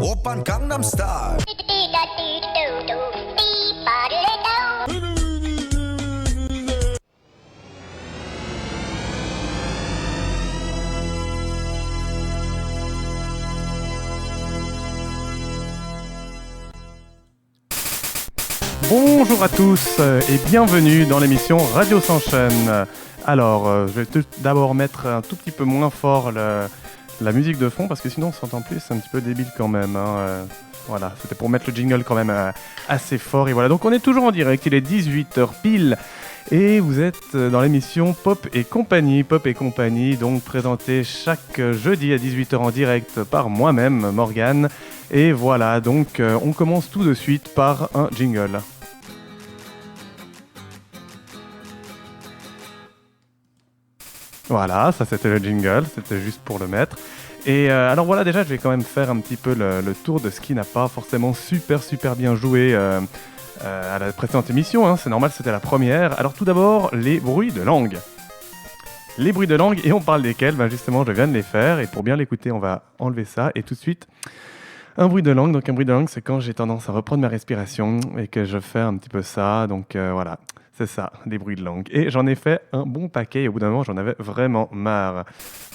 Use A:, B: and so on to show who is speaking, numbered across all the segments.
A: Oppan Gangnam Style.
B: Bonjour à tous et bienvenue dans l'émission Radio s'enchaîne. Alors, je vais tout d'abord mettre un tout petit peu moins fort la musique de fond parce que sinon on s'entend plus, c'est un petit peu débile quand même. Voilà, c'était pour mettre le jingle quand même assez fort. Et voilà, donc on est toujours en direct, il est 18h pile. Et vous êtes dans l'émission Pop et Compagnie. Pop et Compagnie, donc présentée chaque jeudi à 18h en direct par moi-même, Morgane. Et voilà, donc on commence tout de suite par un jingle. Voilà, ça c'était le jingle, c'était juste pour le mettre. Et alors voilà, déjà je vais quand même faire un petit peu le tour de ce qui n'a pas forcément super bien joué à la précédente émission, hein. C'est normal, c'était la première. Alors tout d'abord, les bruits de langue. Les bruits de langue, et on parle desquels? Ben justement, je viens de les faire, et pour bien l'écouter, on va enlever ça, et tout de suite, un bruit de langue. Donc un bruit de langue, c'est quand j'ai tendance à reprendre ma respiration, et que je fais un petit peu ça, donc voilà. C'est ça, des bruits de langue. Et j'en ai fait un bon paquet et au bout d'un moment, j'en avais vraiment marre.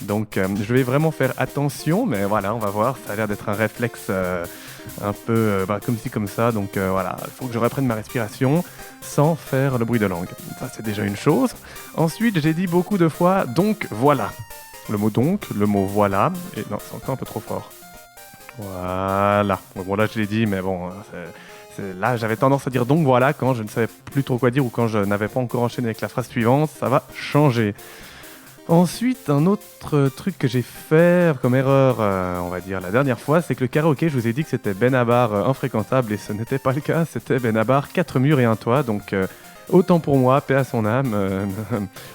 B: Donc, je vais vraiment faire attention, mais voilà, on va voir. Ça a l'air d'être un réflexe un peu comme ci, comme ça. Donc, voilà, il faut que je reprenne ma respiration sans faire le bruit de langue. Ça, c'est déjà une chose. Ensuite, j'ai dit beaucoup de fois « donc, voilà ». Le mot « donc », le mot « voilà ». Et non, c'est encore un peu trop fort. Voilà. Bon, là, je l'ai dit, mais bon... Là, j'avais tendance à dire donc voilà quand je ne savais plus trop quoi dire ou quand je n'avais pas encore enchaîné avec la phrase suivante, ça va changer. Ensuite, un autre truc que j'ai fait comme erreur, on va dire la dernière fois, c'est que le karaoké, je vous ai dit que c'était Benabar infréquentable et ce n'était pas le cas, c'était Benabar 4 murs et un toit, donc autant pour moi, paix à son âme.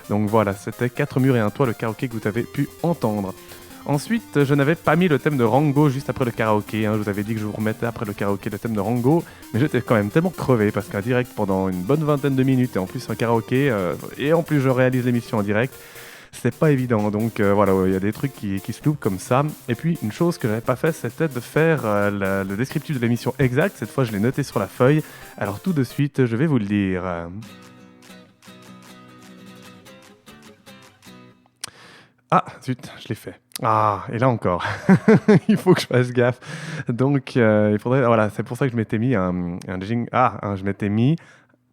B: Donc voilà, c'était 4 murs et un toit le karaoké que vous avez pu entendre. Ensuite, je n'avais pas mis le thème de Rango juste après le karaoké. Je vous avais dit que je vous remettais après le karaoké le thème de Rango. Mais j'étais quand même tellement crevé parce qu'un direct pendant une bonne vingtaine de minutes et en plus un karaoké, et en plus je réalise l'émission en direct, c'est pas évident. Donc voilà, il y a des trucs qui se loupent comme ça. Et puis une chose que j'avais pas fait, c'était de faire le descriptif de l'émission exact. Cette fois, je l'ai noté sur la feuille. Alors tout de suite, je vais vous le dire. Ah, zut, je l'ai fait. Ah, et là encore, il faut que je fasse gaffe. Donc, il faudrait... Voilà, c'est pour ça que je m'étais mis un jingle... je m'étais mis...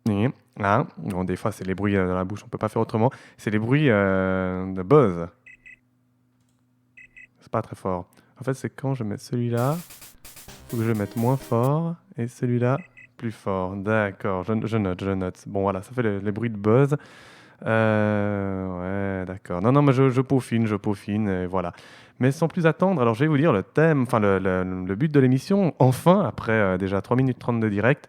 B: Bon, des fois, c'est les bruits dans la bouche, on peut pas faire autrement. C'est les bruits de buzz. C'est pas très fort. En fait, c'est quand je mets celui-là, il faut que je mette moins fort, et celui-là, plus fort. D'accord, je note. Bon, voilà, ça fait les bruits de buzz. Ouais, d'accord. Non, mais je peaufine, et voilà. Mais sans plus attendre, alors je vais vous dire le thème, enfin le but de l'émission, enfin, après déjà 3 minutes 30 de direct.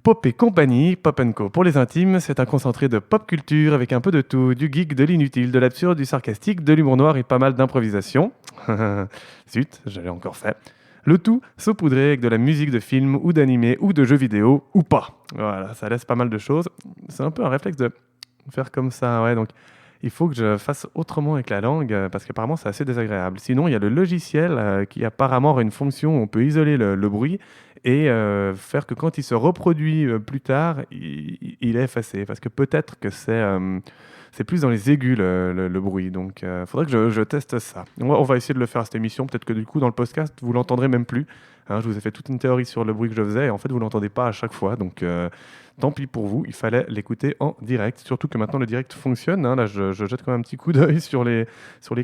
B: Pop et Compagnie, Pop & Co. Pour les intimes, c'est un concentré de pop culture avec un peu de tout, du geek, de l'inutile, de l'absurde, du sarcastique, de l'humour noir et pas mal d'improvisation. Zut, je l'ai encore fait. Le tout saupoudré avec de la musique de film ou d'animé ou de jeux vidéo ou pas. Voilà, ça laisse pas mal de choses. C'est un peu un réflexe de faire comme ça, ouais, donc il faut que je fasse autrement avec la langue parce qu'apparemment c'est assez désagréable. Sinon, il y a le logiciel qui apparemment aura une fonction où on peut isoler le bruit et faire que quand il se reproduit plus tard, il est effacé. Parce que peut-être que c'est plus dans les aigus le bruit. Donc il faudrait que je teste ça. On va essayer de le faire à cette émission. Peut-être que du coup, dans le podcast, vous l'entendrez même plus. Je vous ai fait toute une théorie sur le bruit que je faisais et en fait, vous ne l'entendez pas à chaque fois. Donc tant pis pour vous, il fallait l'écouter en direct. Surtout que maintenant, le direct fonctionne. Là, je jette quand même un petit coup d'œil sur les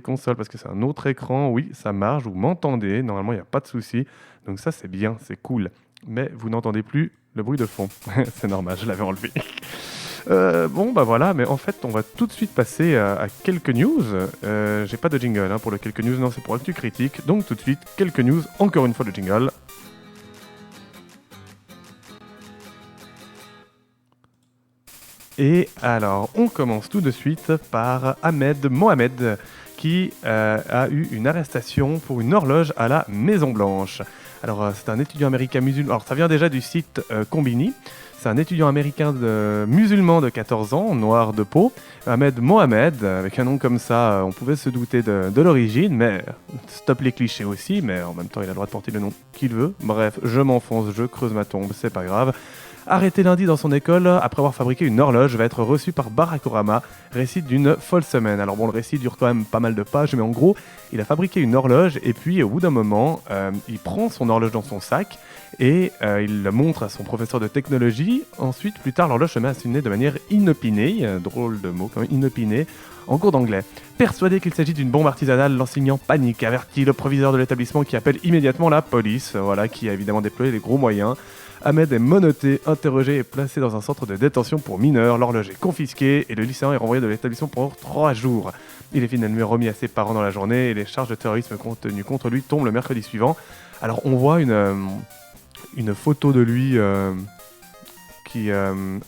B: consoles parce que c'est un autre écran. Oui, ça marche. Vous m'entendez. Normalement, il n'y a pas de souci. Donc ça, c'est bien, c'est cool. Mais vous n'entendez plus le bruit de fond. C'est normal, je l'avais enlevé. Bon, bah voilà, mais en fait, on va tout de suite passer à quelques news. J'ai pas de jingle pour le quelques news, non, c'est pour Actu Critique. Donc tout de suite, quelques news, encore une fois le jingle. Et alors, on commence tout de suite par Ahmed Mohamed, qui a eu une arrestation pour une horloge à la Maison Blanche. Alors, c'est un étudiant américain musulman. Alors, ça vient déjà du site Combini. C'est un étudiant américain musulman de 14 ans, noir de peau, Ahmed Mohamed. Avec un nom comme ça, on pouvait se douter de l'origine, mais stop les clichés aussi, mais en même temps, il a le droit de porter le nom qu'il veut. Bref, je m'enfonce, je creuse ma tombe, c'est pas grave. Arrêté lundi dans son école après avoir fabriqué une horloge, va être reçu par Barack Obama, récit d'une folle semaine. Alors bon, le récit dure quand même pas mal de pages, mais en gros, il a fabriqué une horloge et puis au bout d'un moment, il prend son horloge dans son sac et il le montre à son professeur de technologie. Ensuite, plus tard, l'horloge se met à sonner de manière inopinée, drôle de mot quand même, inopinée, en cours d'anglais. Persuadé qu'il s'agit d'une bombe artisanale, l'enseignant panique, avertit le proviseur de l'établissement qui appelle immédiatement la police, voilà, qui a évidemment déployé les gros moyens. Ahmed est menotté, interrogé et placé dans un centre de détention pour mineurs. L'horloge est confisquée et le lycéen est renvoyé de l'établissement pour 3 jours. Il est finalement remis à ses parents dans la journée et les charges de terrorisme contenues contre lui tombent le mercredi suivant. Alors on voit une photo de lui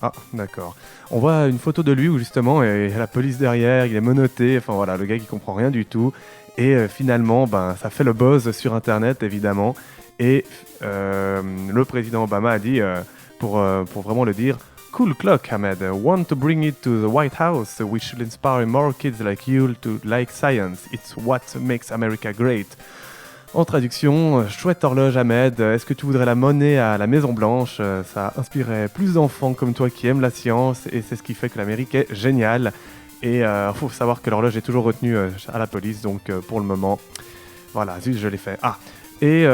B: Ah, d'accord. On voit une photo de lui où justement il y a la police derrière, il est menotté, enfin voilà, le gars qui comprend rien du tout. Et finalement, ça fait le buzz sur Internet évidemment. Et le président Obama a dit, pour vraiment le dire, "Cool clock, Ahmed. Want to bring it to the White House? We should inspire more kids like you to like science. It's what makes America great." En traduction, chouette horloge Ahmed, est-ce que tu voudrais la monnaie à la Maison Blanche? Ça inspirait plus d'enfants comme toi qui aiment la science et c'est ce qui fait que l'Amérique est géniale. Et faut savoir que l'horloge est toujours retenue à la police, donc pour le moment, voilà, zut, je l'ai fait. Ah. Et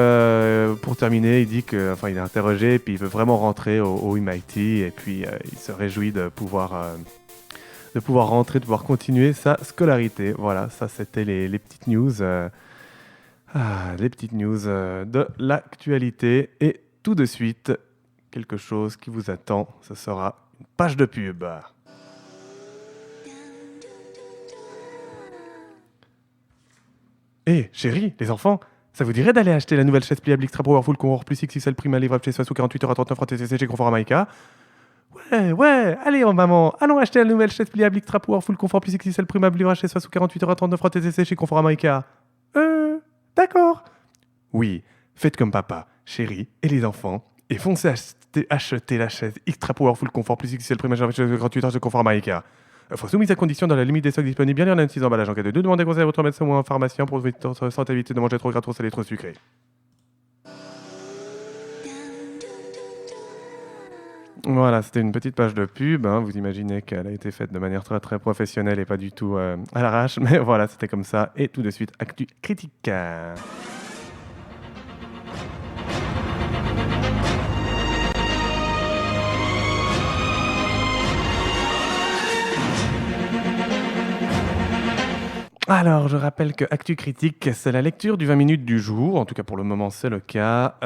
B: pour terminer, il dit il est interrogé, et puis il veut vraiment rentrer au MIT, et puis il se réjouit de pouvoir rentrer, de pouvoir continuer sa scolarité. Voilà, ça c'était les petites news, de l'actualité. Et tout de suite, quelque chose qui vous attend, ce sera une page de pub. Hé, chérie, les enfants, ça vous dirait d'aller acheter la nouvelle chaise pliable Extra Powerful Confort Plus XXL Prima livrable chez soi sous 48 heures à 39 francs TTC chez Confort Maïka? Ouais, allez maman, allons acheter la nouvelle chaise pliable Extra Powerful Confort Plus XXL Prima livrable chez soi sous 48 heures à 39 francs TTC chez Confort Maïka. D'accord. Oui, faites comme papa, chérie et les enfants et foncez acheter la chaise Extra Powerful Confort Plus XXL Prima livrable chez soi sous 48 heures chez Confort Maïka. Soumise à condition dans la limite des stocks disponibles, bien lire la notice d'emballage en cas de doute. Demandez conseil à votre médecin ou à un pharmacien pour votre santé, éviter de manger trop gras, trop salé, trop sucré. Voilà, c'était une petite page de pub. Vous imaginez qu'elle a été faite de manière très très professionnelle et pas du tout à l'arrache. Mais voilà, c'était comme ça. Et tout de suite, actu critique. Alors, je rappelle que Actu Critique, c'est la lecture du 20 minutes du jour. En tout cas, pour le moment, c'est le cas.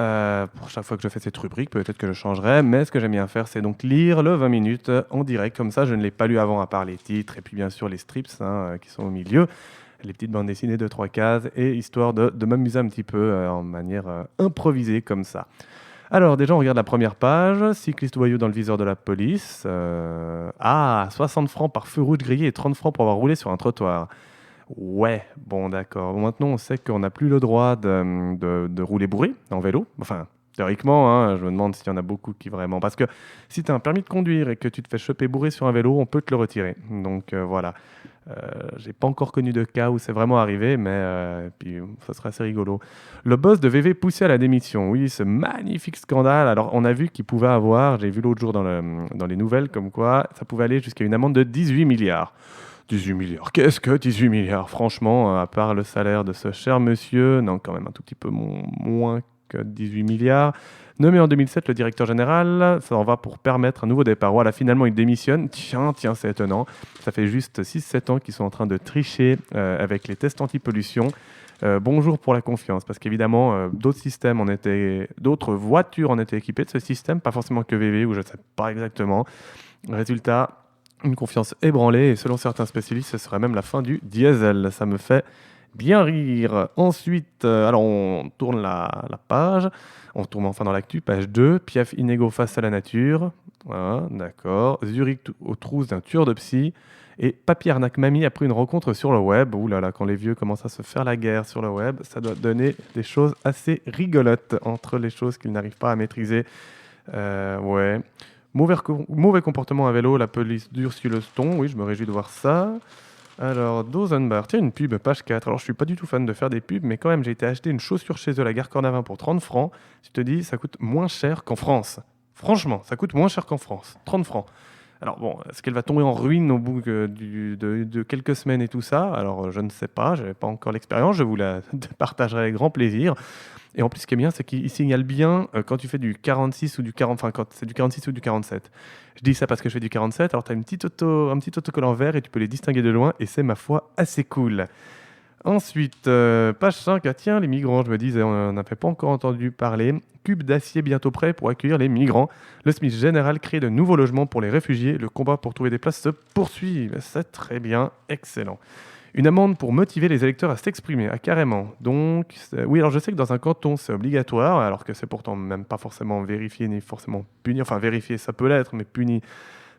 B: Pour chaque fois que je fais cette rubrique, peut-être que je changerai. Mais ce que j'aime bien faire, c'est donc lire le 20 minutes en direct. Comme ça, je ne l'ai pas lu avant, à part les titres. Et puis, bien sûr, les strips qui sont au milieu. Les petites bandes dessinées de 3 cases. Et histoire de m'amuser un petit peu en manière improvisée, comme ça. Alors, déjà, on regarde la première page. Cycliste voyou dans le viseur de la police. 60 francs par feu rouge grillé et 30 francs pour avoir roulé sur un trottoir. Ouais, bon d'accord. Bon, maintenant, on sait qu'on n'a plus le droit de rouler bourré en vélo. Enfin, théoriquement, je me demande s'il y en a beaucoup qui vraiment... Parce que si tu as un permis de conduire et que tu te fais choper bourré sur un vélo, on peut te le retirer. Donc voilà. J'ai pas encore connu de cas où c'est vraiment arrivé, mais puis ça serait assez rigolo. Le boss de VV poussé à la démission. Oui, ce magnifique scandale. Alors, on a vu qu'il pouvait avoir, j'ai vu l'autre jour dans les nouvelles, comme quoi ça pouvait aller jusqu'à une amende de 18 milliards. 18 milliards. Qu'est-ce que 18 milliards? Franchement, à part le salaire de ce cher monsieur, non, quand même un tout petit peu moins que 18 milliards. Nommé en 2007 le directeur général, ça en va pour permettre un nouveau départ. Voilà, finalement, il démissionne. Tiens, c'est étonnant. Ça fait juste 6-7 ans qu'ils sont en train de tricher avec les tests anti-pollution. Bonjour pour la confiance, parce qu'évidemment, d'autres voitures en étaient équipées de ce système, pas forcément que VV, ou je ne sais pas exactement. Résultat, une confiance ébranlée, et selon certains spécialistes, ce serait même la fin du diesel. Ça me fait bien rire. Ensuite, alors on tourne la page, on tourne enfin dans l'actu, page 2, Piaf inégaux face à la nature. Voilà, d'accord. Zurich aux trousses d'un tueur de psy. Et Papy arnaque mamie après une rencontre sur le web. Ouh là là, quand les vieux commencent à se faire la guerre sur le web, ça doit donner des choses assez rigolotes entre les choses qu'ils n'arrivent pas à maîtriser. Ouais. Mauvais comportement à vélo, la police durcit le ton. Oui, je me réjouis de voir ça. Alors, Dozenbar, tiens, une pub, page 4. Alors, je suis pas du tout fan de faire des pubs, mais quand même, j'ai été acheter une chaussure chez eux à la gare Cornavin pour 30 francs. Tu te dis, ça coûte moins cher qu'en France. Franchement, ça coûte moins cher qu'en France. 30 francs. Alors bon, est-ce qu'elle va tomber en ruine au bout de quelques semaines et tout ça? Alors, je ne sais pas, je n'avais pas encore l'expérience, je vous la partagerai avec grand plaisir. Et en plus, ce qui est bien, c'est qu'il signale bien quand tu fais du 46 ou du 40, enfin quand c'est du 46 ou du 47. Je dis ça parce que je fais du 47, alors tu as un petit autocollant vert et tu peux les distinguer de loin, et c'est ma foi assez cool. Ensuite, page 5, ah tiens, les migrants, je me disais, on n'avait pas encore entendu parler. Cube d'acier bientôt prêt pour accueillir les migrants. Le SMIC général crée de nouveaux logements pour les réfugiés. Le combat pour trouver des places se poursuit. C'est très bien, excellent. Une amende pour motiver les électeurs à s'exprimer. Ah, carrément. Donc, oui, alors je sais que dans un canton, c'est obligatoire, alors que c'est pourtant même pas forcément vérifié ni forcément puni. Enfin, vérifié, ça peut l'être, mais puni,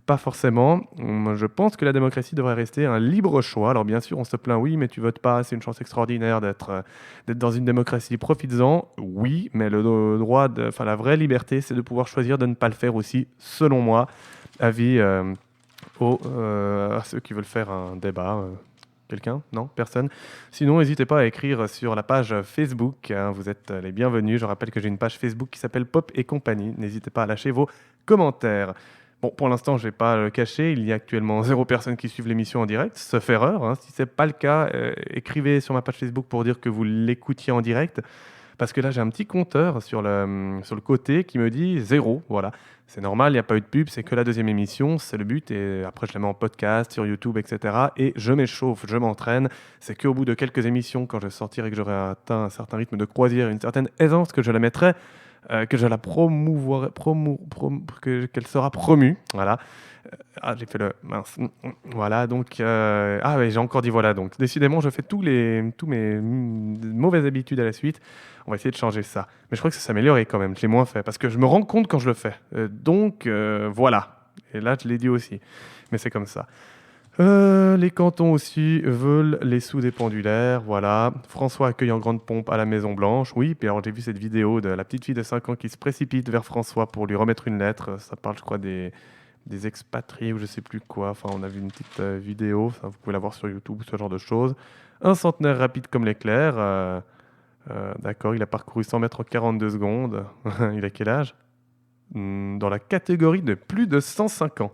B: pas forcément. Je pense que la démocratie devrait rester un libre choix. Alors, bien sûr, on se plaint, oui, mais tu votes pas, c'est une chance extraordinaire d'être dans une démocratie. Profites-en, oui, mais le droit, enfin, la vraie liberté, c'est de pouvoir choisir de ne pas le faire aussi, selon moi. Avis à ceux qui veulent faire un débat. Quelqu'un? Non? Personne? Sinon, n'hésitez pas à écrire sur la page Facebook, hein, vous êtes les bienvenus. Je rappelle que j'ai une page Facebook qui s'appelle Pop et compagnie. N'hésitez pas à lâcher vos commentaires. Bon, pour l'instant, je ne vais pas le cacher. Il y a actuellement 0 personnes qui suivent l'émission en direct, sauf erreur. Hein. Si ce n'est pas le cas, écrivez sur ma page Facebook pour dire que vous l'écoutiez en direct. Parce que là, j'ai un petit compteur sur le côté qui me dit 0. Voilà. C'est normal, il n'y a pas eu de pub, c'est que la deuxième émission, c'est le but. Et après, je la mets en podcast, sur YouTube, etc. Et je m'échauffe, je m'entraîne. C'est qu'au bout de quelques émissions, quand je sortirai et que j'aurai atteint un certain rythme de croisière, une certaine aisance, que je la mettrai, que je la promouvoirai, qu'elle sera promue. Voilà. J'ai fait le mince. Voilà, donc ah ouais, j'ai encore dit voilà. Donc décidément, je fais tous mes mauvaises habitudes à la suite. On va essayer de changer ça. Mais je crois que ça s'améliorait quand même. Je l'ai moins fait parce que je me rends compte quand je le fais. Donc voilà. Et là, je l'ai dit aussi. Mais c'est comme ça. Les cantons aussi veulent les sous des pendulaires, voilà. François accueille en grande pompe à la Maison Blanche. Oui, puis alors j'ai vu cette vidéo de la petite fille de 5 ans qui se précipite vers François pour lui remettre une lettre. Ça parle, je crois, des expatriés ou je sais plus quoi. Enfin, on a vu une petite vidéo, enfin, vous pouvez la voir sur YouTube, ce genre de choses. Un centenaire rapide comme l'éclair. D'accord, il a parcouru 100 mètres en 42 secondes. Il a quel âge? Dans la catégorie de plus de 105 ans.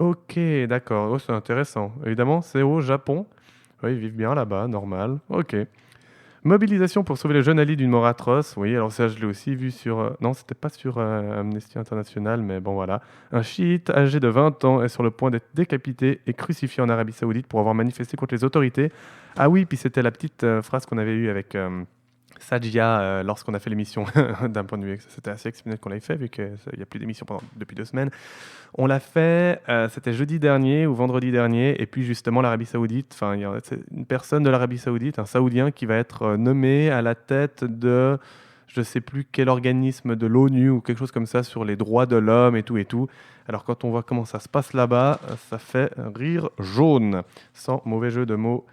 B: Ok, d'accord. Oh, c'est intéressant. Évidemment, c'est au Japon. Oui, ils vivent bien là-bas, normal. Ok. Mobilisation pour sauver le jeune Ali d'une mort atroce. Oui, alors ça, je l'ai aussi vu sur... non, c'était pas sur Amnesty International, mais bon, voilà. Un chiite âgé de 20 ans est sur le point d'être décapité et crucifié en Arabie Saoudite pour avoir manifesté contre les autorités. Ah oui, puis c'était la petite phrase qu'on avait eue avec Sajia lorsqu'on a fait l'émission d'un point de vue. C'était assez exceptionnel qu'on l'ait fait, vu qu'il n'y a plus d'émission depuis 2 semaines. On l'a fait, c'était jeudi dernier ou vendredi dernier, et puis justement l'Arabie Saoudite, enfin, il y a une personne de l'Arabie Saoudite, un Saoudien qui va être nommé à la tête de, je ne sais plus quel organisme de l'ONU ou quelque chose comme ça sur les droits de l'homme et tout et tout. Alors quand on voit comment ça se passe là-bas, ça fait rire jaune, sans mauvais jeu de mots.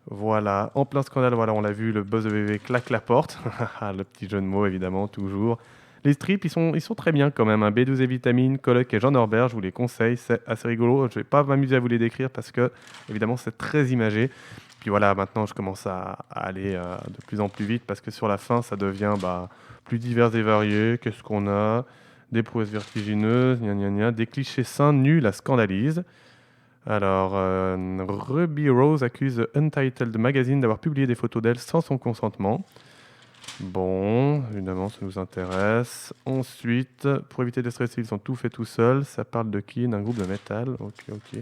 B: Voilà, en plein scandale, voilà, on l'a vu, le boss de VV claque la porte. Le petit jeu de mots, évidemment, toujours. Les strips, ils sont très bien quand même. B12 et Vitamine, Coloc et Jean Norbert, je vous les conseille, c'est assez rigolo. Je ne vais pas m'amuser à vous les décrire parce que, évidemment, c'est très imagé. Puis voilà, maintenant, je commence à aller de plus en plus vite parce que sur la fin, ça devient plus divers et varié. Qu'est-ce qu'on a? Des prouesses vertigineuses, gna gna gna, des clichés sains nus la scandalisent. Alors, Ruby Rose accuse Untitled Magazine d'avoir publié des photos d'elle sans son consentement. Bon, évidemment, ça nous intéresse. Ensuite, pour éviter de stresser, ils ont tout fait tout seuls. Ça parle de qui? D'un groupe de métal. Ok.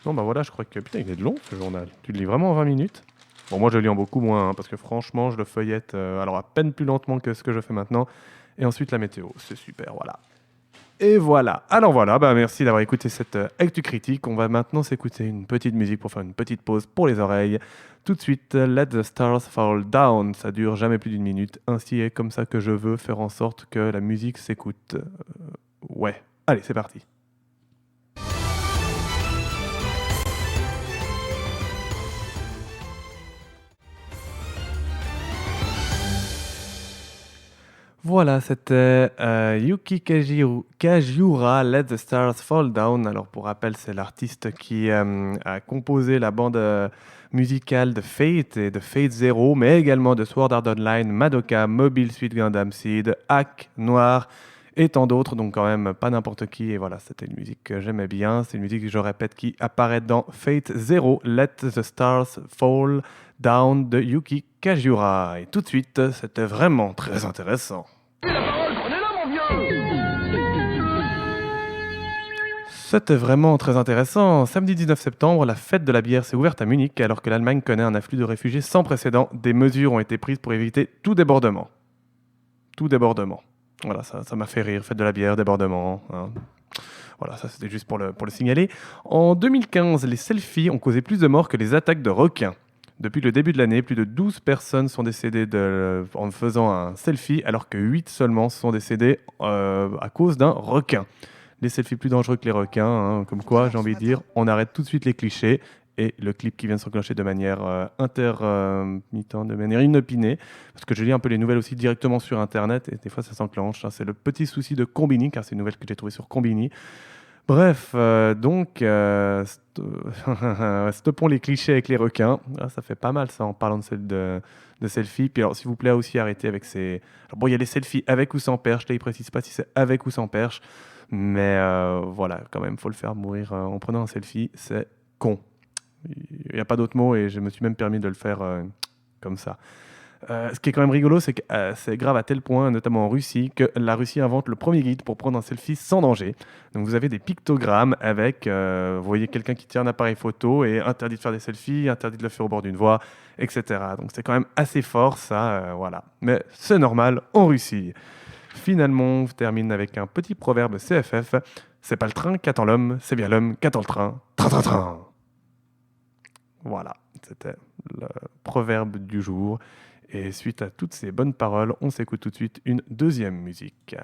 B: Non, voilà, je crois que... Putain, il est long, ce journal. Tu le lis vraiment en 20 minutes? Bon, moi, je le lis en beaucoup moins, parce que franchement, je le feuillette alors à peine plus lentement que ce que je fais maintenant. Et ensuite, la météo. C'est super, voilà. Et voilà. Alors voilà, merci d'avoir écouté cette Actu Critique. On va maintenant s'écouter une petite musique pour faire une petite pause pour les oreilles. Tout de suite, Let the Stars Fall Down. Ça dure jamais plus d'1 minute. Ainsi est comme ça que je veux faire en sorte que la musique s'écoute. Ouais. Allez, c'est parti. Voilà, c'était Yuki Kajiura, Let the Stars Fall Down. Alors pour rappel, c'est l'artiste qui a composé la bande musicale de Fate et de Fate Zero, mais également de Sword Art Online, Madoka, Mobile Suit Gundam Seed, Hack, Noir et tant d'autres. Donc quand même pas n'importe qui. Et voilà, c'était une musique que j'aimais bien. C'est une musique, je répète, qui apparaît dans Fate Zero, Let the Stars Fall Down de Yuki Kajiura. Et tout de suite, c'était vraiment très intéressant. C'était vraiment très intéressant. Samedi 19 septembre, la fête de la bière s'est ouverte à Munich alors que l'Allemagne connaît un afflux de réfugiés sans précédent. Des mesures ont été prises pour éviter tout débordement. Tout débordement. Voilà, ça m'a fait rire. Fête de la bière, débordement. Hein. Voilà, ça c'était juste pour le signaler. En 2015, les selfies ont causé plus de morts que les attaques de requins. Depuis le début de l'année, plus de 12 personnes sont décédées en faisant un selfie, alors que 8 seulement sont décédées à cause d'un requin. Les selfies plus dangereux que les requins, hein, comme quoi, j'ai envie de dire, on arrête tout de suite les clichés. Et le clip qui vient de s'enclencher de manière intermittente, de manière inopinée, parce que je lis un peu les nouvelles aussi directement sur Internet, et des fois ça s'enclenche. Hein. C'est le petit souci de Combini, car c'est une nouvelle que j'ai trouvée sur Combini. Bref, stoppons les clichés avec les requins. Ah, ça fait pas mal ça en parlant de selfie. Puis alors, s'il vous plaît, aussi arrêtez avec ces... Alors, bon, il y a les selfies avec ou sans perche. Là, ils précisent pas si c'est avec ou sans perche. Mais voilà, quand même, faut le faire mourir en prenant un selfie. C'est con. Il n'y a pas d'autre mot et je me suis même permis de le faire comme ça. Ce qui est quand même rigolo, c'est que c'est grave à tel point, notamment en Russie, que la Russie invente le premier guide pour prendre un selfie sans danger. Donc vous avez des pictogrammes avec, vous voyez quelqu'un qui tient un appareil photo et interdit de faire des selfies, interdit de le faire au bord d'une voie, etc. Donc c'est quand même assez fort ça, voilà. Mais c'est normal en Russie. Finalement, on termine avec un petit proverbe CFF. C'est pas le train qu'attend l'homme, c'est bien l'homme qu'attend le train. Train, train, train. Voilà, c'était le proverbe du jour. Et suite à toutes ces bonnes paroles, on s'écoute tout de suite une deuxième musique.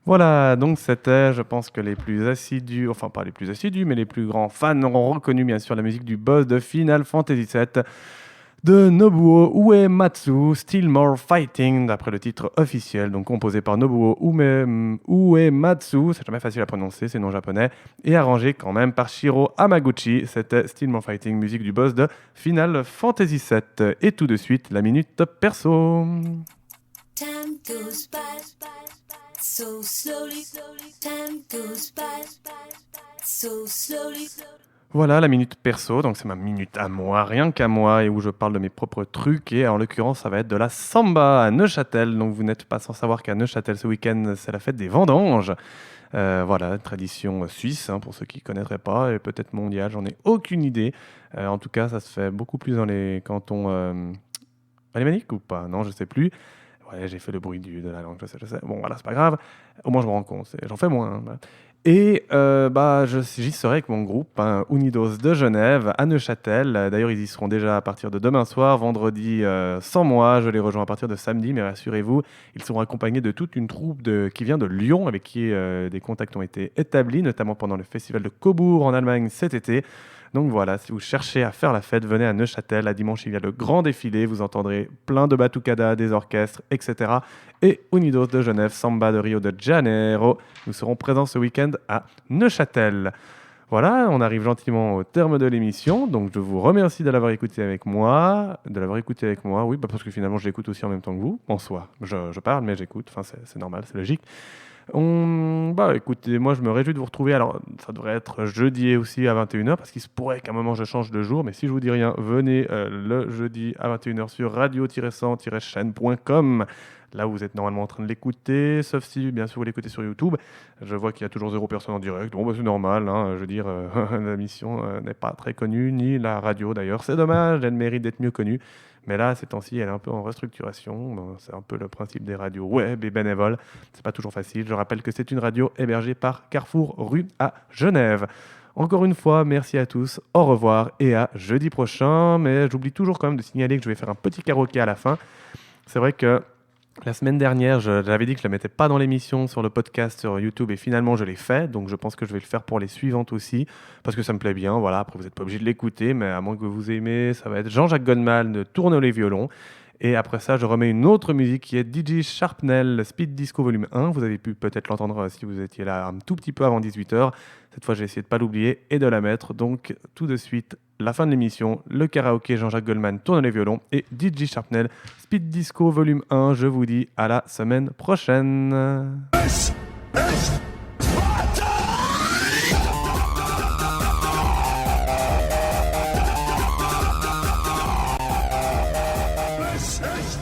B: Voilà, donc c'était, je pense que les plus assidus, enfin pas les plus assidus, mais les plus grands fans auront reconnu bien sûr la musique du boss de Final Fantasy VII de Nobuo Uematsu, Still More Fighting, d'après le titre officiel, donc composé par Nobuo Uematsu, c'est jamais facile à prononcer, c'est non japonais, et arrangé quand même par Shiro Hamaguchi. C'était Still More Fighting, musique du boss de Final Fantasy VII. Et tout de suite, la minute perso.
C: Time goes by so slowly. Time goes by so slowly.
B: Voilà la minute perso, donc c'est ma minute à moi, rien qu'à moi, et où je parle de mes propres trucs, et en l'occurrence ça va être de la samba à Neuchâtel, donc vous n'êtes pas sans savoir qu'à Neuchâtel ce week-end c'est la fête des vendanges. Voilà, tradition suisse, hein, pour ceux qui ne connaîtraient pas, et peut-être mondiale, j'en ai aucune idée. En tout cas, ça se fait beaucoup plus dans les cantons alémaniques ou pas, non, je sais plus. Ouais, j'ai fait le bruit de la langue, je sais. Bon, voilà, c'est pas grave. Au moins, je me rends compte. J'en fais moins. Hein. Et j'y serai avec mon groupe, Unidos de Genève, à Neuchâtel. D'ailleurs, ils y seront déjà à partir de demain soir, vendredi sans moi. Je les rejoins à partir de samedi, mais rassurez-vous, ils seront accompagnés de toute une troupe qui vient de Lyon, avec qui des contacts ont été établis, notamment pendant le festival de Cobourg en Allemagne cet été. Donc voilà, si vous cherchez à faire la fête, venez à Neuchâtel. À dimanche, il y a le grand défilé. Vous entendrez plein de batucadas, des orchestres, etc. Et Unidos de Genève, Samba de Rio de Janeiro. Nous serons présents ce week-end à Neuchâtel. Voilà, on arrive gentiment au terme de l'émission. Donc je vous remercie de l'avoir écouté avec moi. Oui, parce que finalement, je l'écoute aussi en même temps que vous. En soi, je parle, mais j'écoute. Enfin, c'est normal, c'est logique. Écoutez, moi je me réjouis de vous retrouver. Alors, ça devrait être jeudi aussi à 21h, parce qu'il se pourrait qu'à un moment je change de jour. Mais si je vous dis rien, venez le jeudi à 21h sur radio-100-chaîne.com. Là où vous êtes normalement en train de l'écouter, sauf si bien sûr vous l'écoutez sur YouTube. Je vois qu'il y a toujours 0 personnes en direct. Bon, c'est normal, hein, je veux dire, la mission n'est pas très connue, ni la radio d'ailleurs. C'est dommage, elle mérite d'être mieux connue. Mais là, ces temps-ci, elle est un peu en restructuration. Bon, c'est un peu le principe des radios web et bénévoles. C'est pas toujours facile. Je rappelle que c'est une radio hébergée par Carrefour Rue à Genève. Encore une fois, merci à tous. Au revoir et à jeudi prochain. Mais j'oublie toujours quand même de signaler que je vais faire un petit karaoké à la fin. C'est vrai que la semaine dernière, j'avais dit que je ne la mettais pas dans l'émission sur le podcast sur YouTube et finalement je l'ai fait, donc je pense que je vais le faire pour les suivantes aussi parce que ça me plaît bien. Voilà, après vous n'êtes pas obligé de l'écouter, mais à moins que vous aimez, ça va être Jean-Jacques Goldman de Tourne les violons. Et après ça, je remets une autre musique qui est DJ Sharpnel, Speed Disco Volume 1. Vous avez pu peut-être l'entendre si vous étiez là un tout petit peu avant 18h. Cette fois, j'ai essayé de ne pas l'oublier et de la mettre. Donc, tout de suite, la fin de l'émission, le karaoké Jean-Jacques Goldman Tourne les violons et DJ Sharpnel, Speed Disco Volume 1. Je vous dis à la semaine prochaine.
A: This is